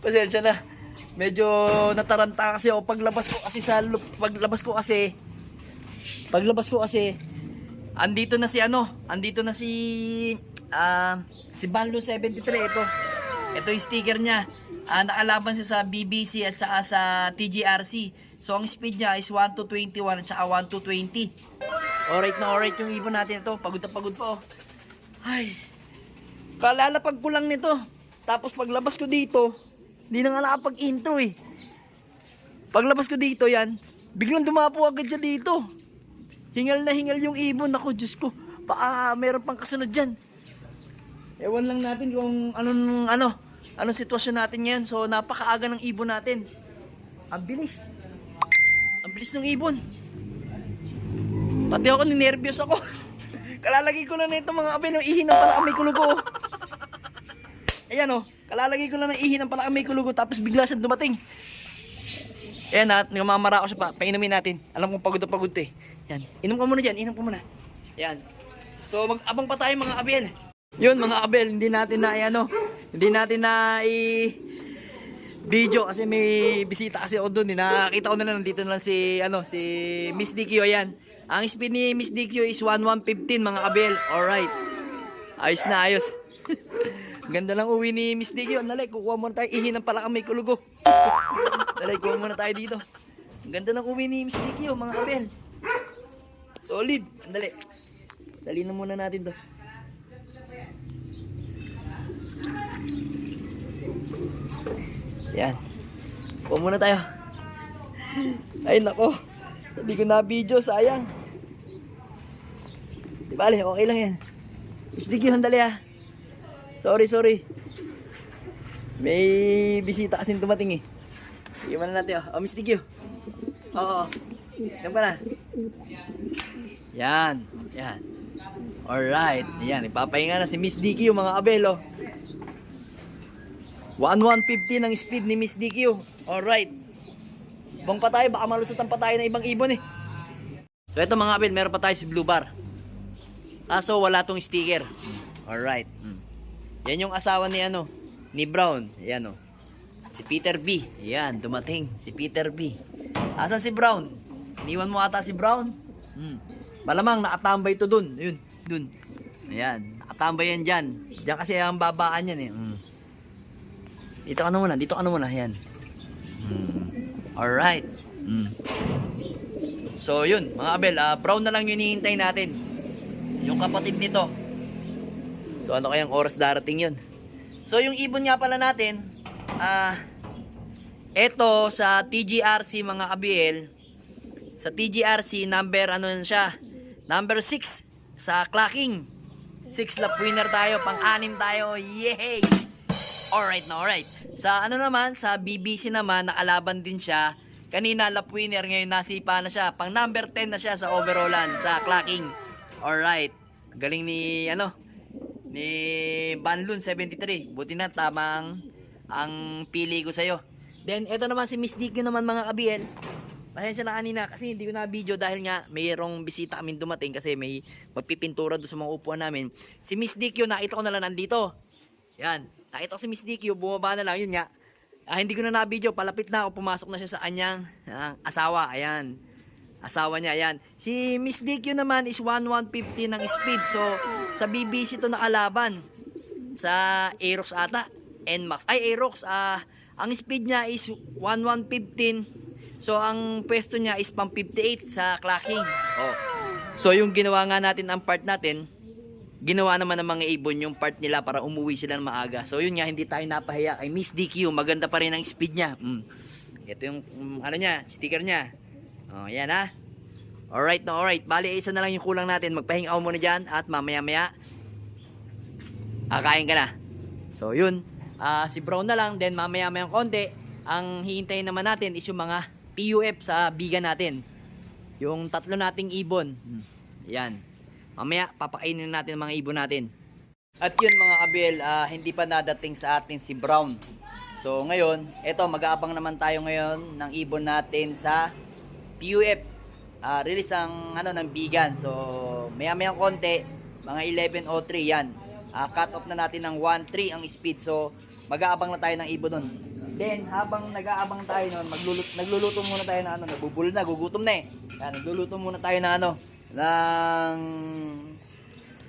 Pasensya na. Medyo nataranta kasi ako paglabas ko kasi andito na si si Banlo 73 ito. Ito yung sticker niya. Nakalaban siya sa BBC at saka sa TGRC. So ang speed niya is 1 to 21 at saka 1 to 20. Alright yung ibon natin ito. Pagod na pagod pa oh. Ay. Kalalapag ko lang nito. Tapos paglabas ko dito, hindi na nga nakapag-intro eh. Paglabas ko dito yan, biglang dumapo agad siya dito. Hingal na hingal yung ibon. Ako, Diyos ko. Meron pang kasunod dyan. Ewan lang natin kung anong sitwasyon natin ngayon. So, napakaaga ng ibon natin. Ang bilis. Ang bilis ng ibon. Pati ako, ninervyos ako. Kalalagay ko na nito mga abel. Ihi ng pala may kulugo. Ayan oh. Kalalagay ko na ng ihi ng pala may kulugo. Tapos bigla siyang dumating. Ayan ha. Namamara ako siya pa. Painumin natin. Alam kong pagod na pagod eh. Yan. Inom ka muna dyan. Inom ka muna. Yan. So, mag-abang pa tayo mga abel. Yun mga abel. Hindi natin na video kasi may bisita kasi ako doon. Nakakita ko na lang dito na lang si Miss DQ. Ayan. Ang speed ni Miss DQ is 1115 mga abel. Alright. Ayos na ayos. Ganda lang uwi ni Miss DQ. Nalay, kukuha muna tayo. Ihi ng palakang may kulugo. Nalay, kuha muna tayo dito. Ganda lang uwi ni Miss DQ mga abel. Solid. Andali. Dali na muna natin to. Yan. Kuha muna tayo. Ay nako. Hindi ko na video. Sayang. Di bale. Okay lang yan. Miss DQ, handali ah. Sorry. May bisita kasing dumating eh. Sige muna natin oh. Miss DQ. Oo. Yan pa na. Yan. Alright. Yan. Ipapahinga na si Miss DQ mga abelo. 1150 ang speed ni Miss DQ. Alright. Bang pa tayo. Baka malusutan pa tayo ng ibang ibon eh. So ito mga abel. Meron pa tayo si Blue Bar. So wala tong sticker. Alright. Yan yung asawa ni Brown. Yan si Peter B. Yan. Dumating. Si Peter B. Asan si Brown? Iniwan mo ata si Brown? Malamang nakatambay to dun. Ayun, dun. Ayan, nakatambay yan dyan. Diyan kasi ang babaan yan eh. Dito ka na muna. Ayan. Alright. So yun, mga abel, Brown na lang yun hinihintay natin. Yung kapatid nito. So ano kayang oras darating yun? So yung ibon nga pala natin, eto sa TGRC mga abel. Sa TGRC, number number 6 sa clocking. 6 lap winner tayo, pang-anim tayo. Yay! Alright. Sa sa BBC naman, nakalaban din siya. Kanina lap winner, ngayon nasipa na siya. Pang number 10 na siya sa overallan, sa clocking. Alright. Galing ni Banlun 73. Buti na tamang ang pili ko sa'yo. Then, eto naman si Miss DQ naman mga kabiel. Pasensya na kanina kasi hindi ko na video dahil nga mayroong bisita kami dumating kasi may magpipintura doon sa mga upuan namin. Si Miss DQ, nakita ko na lang nandito. Yan, nakita ko si Miss DQ, bumaba na lang, yun nga. Hindi ko na video, palapit na ako, pumasok na siya sa kanyang asawa. Ayan, asawa niya, ayan. Si Miss DQ naman is 1150 ng speed. So, sa BBC to nakalaban. Sa Aerox ata, NMAX. Ay, Aerox, ang speed niya is 1115. So, ang pwesto niya is pang 58 sa clocking. So, yung ginawa nga natin, ang part natin, ginawa naman ng mga ibon yung part nila para umuwi sila ng maaga. So, yun nga, hindi tayo napahiya kay Miss DQ. Maganda pa rin ang speed niya. Ito yung, sticker niya. Yan ha. Alright. Bali, isa na lang yung kulang natin. Magpahinga ako muna dyan at mamaya-maya, kain ka na. So, yun. Si Brown na lang. Then, mamaya-maya konti. Ang hihintayin naman natin is yung mga PUF sa biga natin. Yung tatlo nating ibon. Yan. Mamaya, papakainin natin ang mga ibon natin. At yun mga abel, hindi pa nadating sa atin si Brown. So ngayon, eto mag-aabang naman tayo ngayon ng ibon natin sa PUF. Release ng bigan. So maya-maya konti, mga 11:03 yan. Cut off na natin ng 1.3 ang speed. So mag-aabang na tayo ng ibon nun. Then, habang nag-aabang tayo nun, nagluluto muna tayo ng ano, nabubulol na, gugutom na eh. Kaya nagluluto muna tayo ng ano, ng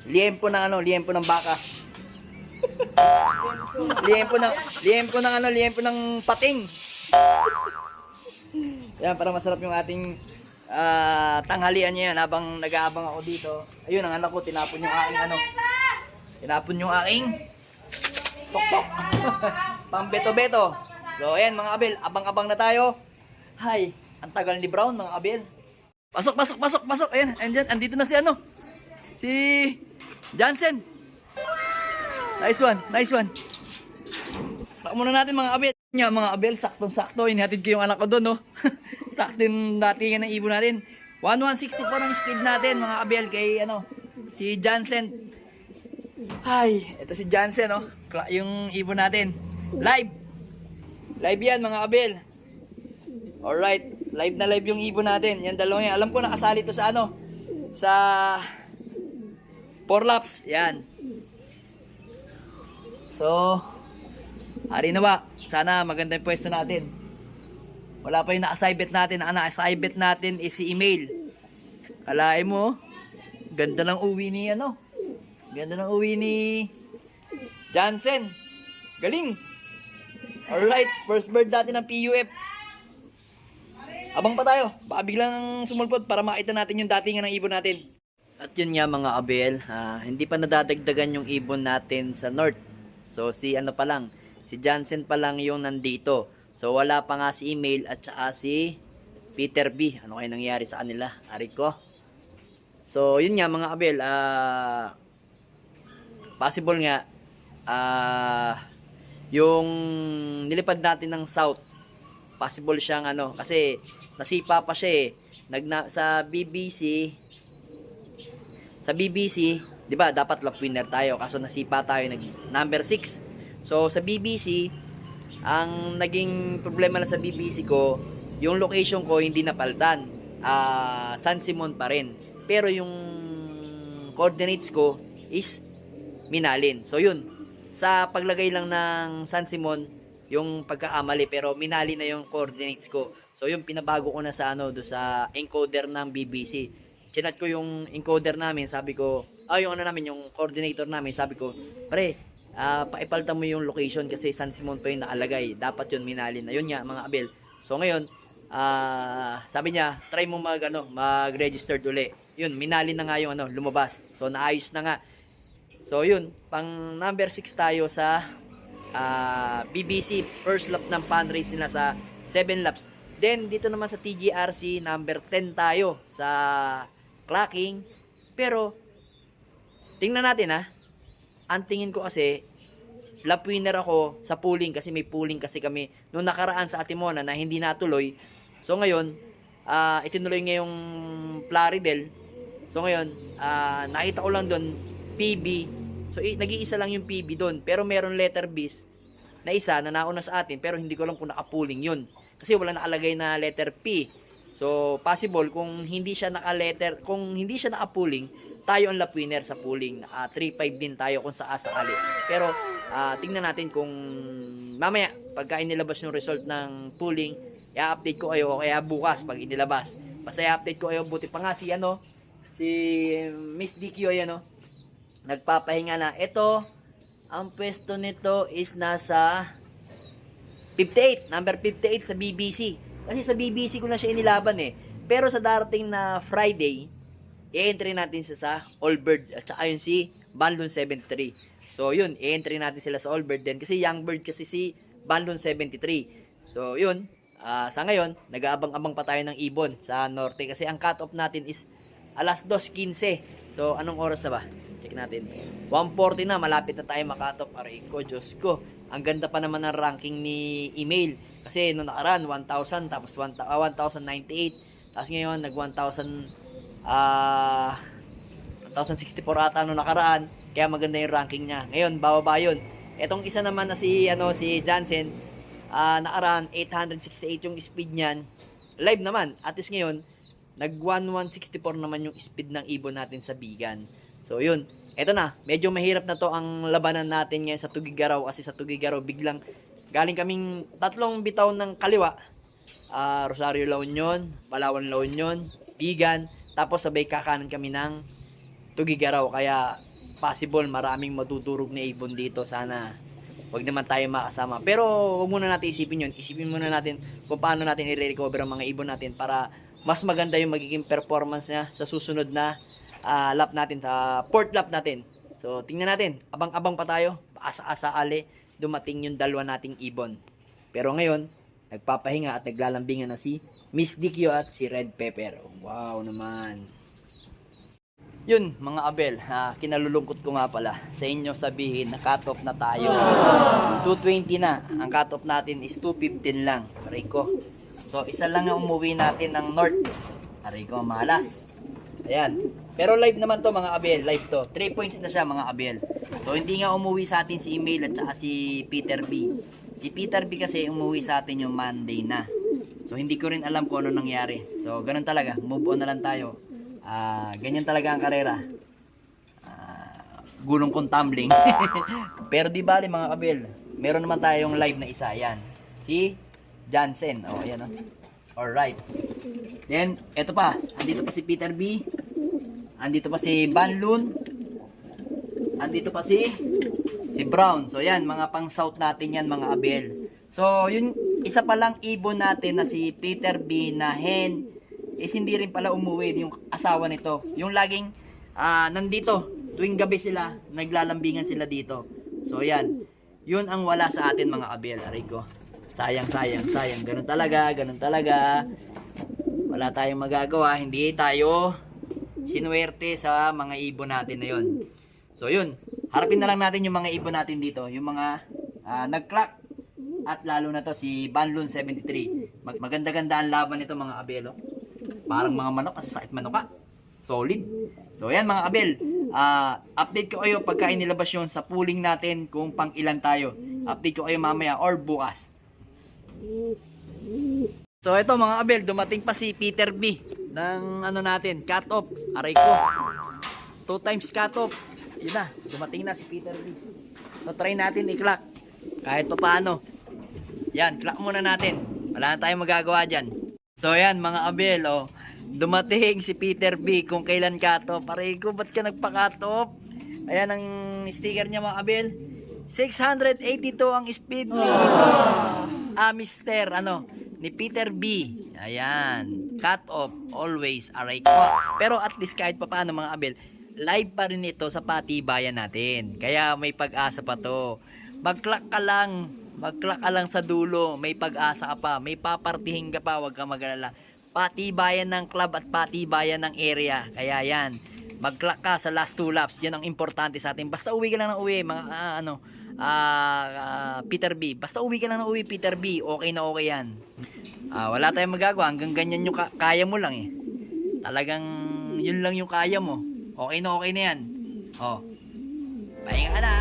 liempo ng ano, liempo ng baka. liempo ng pating. Yan, para masarap yung ating tanghalian niya yan habang nag-aabang ako dito. Ayun, ang anak ko, tinapon yung aking ano. Tinapon yung aking tok-tok. Pang-beto-beto. So, ayan mga Abel, abang-abang na tayo. Hi, ang tagal ni Brown mga Abel. Pasok. Ayan, andito na si ano. Si Jansen. Nice one. Baka muna natin mga Abel. Mga Abel, saktong-sakto. Inihatid ko yung anak ko doon, no? Sakto yung datingan ng ibon natin. 1164 ang speed natin, mga Abel, kay ano, si Jansen. Hi, ito si Jansen, no? Yung ibon natin. Live yan, mga Abel. Alright, live na live yung ibon natin. Yan, dalawang yan. Alam ko nakasali to sa ano, sa 4 laps. Yan. So, ari na ba? Sana maganda yung pwesto natin. Wala pa yung naka-side bet natin. Ang naka-side bet natin is si email. Kalahin mo, ganda ng uwi ni ano. Ganda ng uwi ni Jansen. Galing. Alright, first bird natin ng PUF. Abang pa tayo. Baka biglang sumulpot para makita natin yung datingan ng ibon natin. At yun nga mga Abel, hindi pa nadadagdagan yung ibon natin sa north. So si ano pa lang, si Jansen pa lang yung nandito. So wala pa nga si email at saka si Peter B. Ano kaya nangyari sa kanila? Ari ko. So yun nga mga Abel, possible nga yung nilipad natin ng south, possible siyang ano, kasi nasipa pa siya eh. Sa BBC, 'di ba, dapat lap winner tayo kaso nasipa tayo number 6. So sa BBC, ang naging problema na sa BBC ko, yung location ko hindi napalitan. San Simon pa rin. Pero yung coordinates ko is Minalin. So yun, sa paglagay lang ng San Simon, yung pagkaamali, pero Minalin na yung coordinates ko. So yun, pinabago ko na sa ano, do sa encoder ng BBC. Chinat ko yung encoder namin, sabi ko, yung ano namin, yung coordinator namin, sabi ko, pre, paipalta mo yung location kasi San Simon pa yung nakalagay. Dapat yun Minalin na. Yun nga mga Abel. So ngayon, sabi niya, try mo mag-registered uli. Yun, Minalin na nga yung ano, lumabas. So naayos na nga. So yun, pang number 6 tayo sa BBC first lap ng fan race nila sa 7 laps. Then dito naman sa TGRC number 10 tayo sa clocking. Pero tingnan natin ang tingin ko kasi lap winner ako sa pooling kasi may pooling kasi kami nung nakaraan sa Atimona na hindi natuloy. So ngayon, itinuloy ngayong Plaridel. So ngayon, nakita ko lang doon PB. So nag-iisa lang yung PB doon, pero meron letter B's na isa na nauna sa atin, pero hindi ko alam kung naka-pooling yun. Kasi wala nakalagay na letter P. So possible kung hindi siya naka-pooling, tayo ang lap winner sa pooling. 3-5 din tayo kung sakali. Pero tingnan natin kung mamaya pagka inilabas yung result ng pooling, i-update ko kayo o kaya bukas pag inilabas. Basta i-update ko kayo. Buti pa nga si Miss DQ nagpapahinga na. Ito, ang pwesto nito is nasa 58, number 58 sa BBC. Kasi sa BBC ko na siya inilaban eh. Pero sa darating na Friday, i-entry natin siya sa Allbird at saka yun si Banlon 73. So yun, i-entry natin sila sa Allbird din kasi Youngbird kasi si Banlon 73. So yun, sa ngayon, nag-aabang-abang pa tayo ng ibon sa norte kasi ang cut-off natin is alas 2:15. So anong oras na ba? Check natin. 1:40 na, malapit na tayo makatop. Aray ko, Diyos ko. Ang ganda pa naman ng ranking ni email. Kasi noong nakaraan, 1,000, tapos 1,098. Tapos ngayon, nag 1,064 ata noong nakaraan. Kaya maganda yung ranking niya. Ngayon, bababa yun. Etong isa naman na si Jansen, nakaraan, 868 yung speed niyan. Live naman. At least ngayon, nag 1,164 naman yung speed ng ibon natin sa Bigan. So yun, eto na, medyo mahirap na to ang labanan natin ngayon sa Tugigaraw kasi sa Tugigaraw biglang Galing kaming 3 bitaw ng kaliwa. Rosario La Union, Palawan La Union, Bigan, tapos sabay kakanan kami ng Tugigaraw. Kaya possible maraming matutulog na ibon dito. Sana wag naman tayo makasama. Pero wag muna natin isipin yun. Isipin muna natin kung paano natin i-recover ang mga ibon natin para mas maganda yung magiging performance niya sa susunod na lap natin, sa 4th lap natin. So tingnan natin, abang-abang pa tayo. Asa-asa ali dumating yung dalawa nating ibon. Pero ngayon, nagpapahinga at naglalambingan na si Miss Dikyo at si Red Pepper. Wow naman. Yun mga abel, kinalulungkot ko nga pala sa inyo sabihin na cut off na tayo. 220 na. Ang cut off natin is 215 lang. Aray ko. So isa lang ang umuwi natin ng North. Aray ko, malas. Ayan. Pero live naman to mga abel. Live to. 3 points na siya mga abel. So hindi nga umuwi sa atin si Email at saka si Peter B. Si Peter B kasi umuwi sa atin yung Monday na. So hindi ko rin alam kung ano nangyari. So ganun talaga. Move on na lang tayo. Ganyan talaga ang karera. Gulong kong tumbling. Pero di bali mga kabel, meron naman tayong live na isa. Yan. Si Jansen. O, yan o. Alright. Then, eto pa. Andito pa si Peter B. Andito pa si Banlun. Andito pa si Brown. So yan, mga pang south natin yan mga abel. So yun, isa pa lang ibon natin na si Peter B na hen is hindi rin pala umuwi yung asawa nito. Yung laging nandito, tuwing gabi sila, naglalambingan sila dito. So yan, yun ang wala sa atin mga abel. Aray ko, sayang. Ganun talaga. Wala tayong magagawa, hindi tayo sinuwerte sa mga ibon natin na yun. So yun, harapin na lang natin yung mga ibon natin dito, yung mga nag-clock at lalo na to si Banlun 73. Maganda-ganda ang laban nito mga abelo. Parang mga manok, kasi sakit manok ka. Solid. So yan mga abel, update ko kayo pagka inilabas yun sa pooling natin kung pang ilan tayo. Update ko kayo mamaya or bukas. So ito mga abel, dumating pa si Peter B ng ano natin, cut off. Aray ko, 2 times cut off. Yun na, dumating na si Peter B. So try natin i-clock kahit pa paano. Yan, clock muna natin. Wala na tayong magagawa dyan. So yan mga abel, dumating si Peter B kung kailan cut off. Aray ko, ba't ka nagpa-cut off? Ayan ang sticker niya mga abel. 682 ang speed ni Mister ni Peter B. Ayan, cut off always. Aray ko. Pero at least kahit pa paano mga abel, live pa rin ito sa patibayan natin. Kaya may pag-asa pa to. Mag-clock ka lang sa dulo. May pag-asa ka pa. May papartihin ka pa. Huwag ka mag-alala. Patibayan ng club at patibayan ng area. Kaya yan. Mag-clock ka sa last 2 laps. Yan ang importante sa atin. Basta uwi ka lang ng uwi. Mga Peter B. Basta uwi ka lang ng uwi, Peter B. Okay na okay yan. Wala tayong magagawa. Hanggang ganyan yung kaya mo lang eh. Talagang yun lang yung kaya mo. Okay na yan. Pahinga ka na.